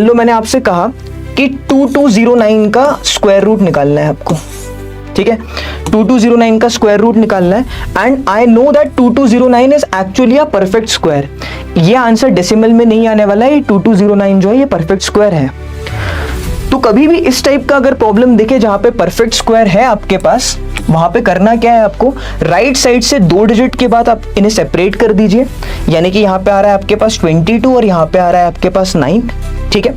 मान लो मैंने आपसे कहा कि 2209 का स्क्वायर रूट निकालना है आपको, ठीक है, 2209 का स्क्वायर रूट निकालना है and I know that 2209 is actually a perfect square. ये आंसर डेसिमल में नहीं आने वाला है, ये 2209 जो है ये परफेक्ट स्क्वायर है। तो कभी भी इस टाइप का अगर प्रॉब्लम दिखे जहां पे परफेक्ट स्क्वायर है आपके पास, वहां पे करना क्या है आपको, राइट साइड से 2 डिजिट के बाद आप इन्हें सेपरेट कर दीजिए, यानी कि यहाँ पे आ रहा है आपके पास 22 और यहाँ पे आ रहा है आपके पास 9, ठीक है।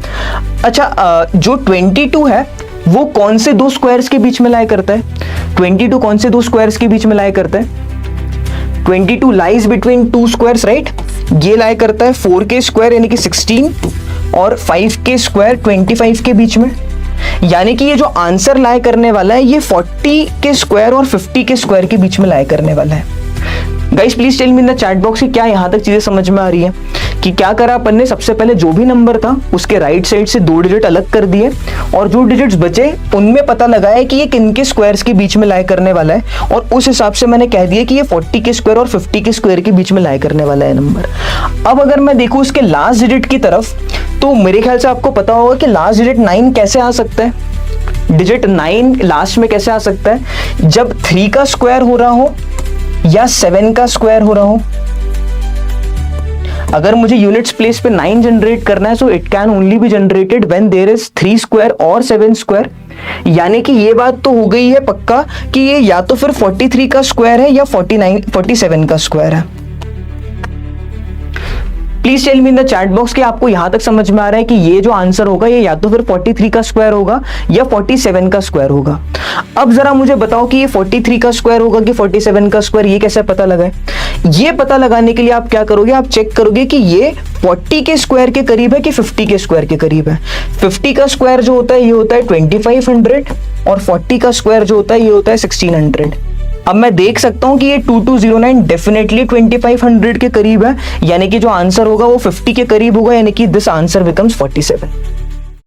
अच्छा, जो 22 है वो कौन से 2 स्क्वायर्स के बीच में लाई करता है, 22 कौन से 2 स्क्वायर्स के बीच में लाई करता है, 22 लाइज बिटवीन 2 स्क्वायर्स, राइट। ये लाई करता है 4 के स्क्वायर यानी कि 16 और 5 के स्क्वायर 25 के बीच में, यानी कि ये जो आंसर लाई करने वाला है ये 40 के स्क्वायर और 50 के स्क्वायर के बीच में लाई करने वाला है। Guys please tell me in the chat box कि क्या यहां तक चीजें समझ में आ रही है कि क्या करा अपन ने, सबसे पहले जो भी नंबर था उसके राइट साइड से 2 डिजिट अलग कर दिए और जो डिजिट्स बचे उनमें पता लगाया कि ये किनके स्क्वायर्स के बीच में लाई करने वाला है और उस हिसाब से मैंने कह दिया कि ये 40 के स्क्वायर और 50 के स्क्वायर के बीच में लाई करने वाला है नंबर। अब अगर मैं देखूं उसके लास्ट डिजिट की तरफ, तो मेरे ख्याल से आपको पता होगा कि लास्ट डिजिट 9 कैसे आ सकता है, डिजिट 9 लास्ट में कैसे आ सकता है, जब 3 का स्क्वायर हो रहा हो या 7 का स्क्वायर हो रहा हो। अगर मुझे यूनिट्स प्लेस पे 9 जनरेट करना है, so it can only be generated when there is 3 square और 7 स्क्वायर, यानी कि ये बात तो हो गई है पक्का कि ये या तो फिर 43 का स्क्वायर है या 47 का स्क्वायर है। Please tell me in the chat box कि आपको यहां तक समझ में आ रहा है कि ये जो आंसर होगा ये या तो फिर 43 का स्क्वायर होगा या 47 का स्क्वायर होगा। अब जरा मुझे बताओ कि ये 43 का स्क्वायर होगा कि 47 का स्क्वायर, ये कैसे पता लगाए। ये पता लगाने के लिए आप क्या करोगे, आप चेक करोगे कि ये 40 के स्क्वायर के करीब है कि 50 के स्क्वायर के करीब है। 50 का स्क्वायर जो होता है ये होता है 2500 और 40 का स्क्वायर जो होता है ये होता है 1600। अब मैं देख सकता हूं कि ये 2209 डेफिनेटली 2500 के करीब है, यानी कि जो आंसर होगा वो 50 के करीब होगा, यानी कि दिस आंसर बिकम्स 47।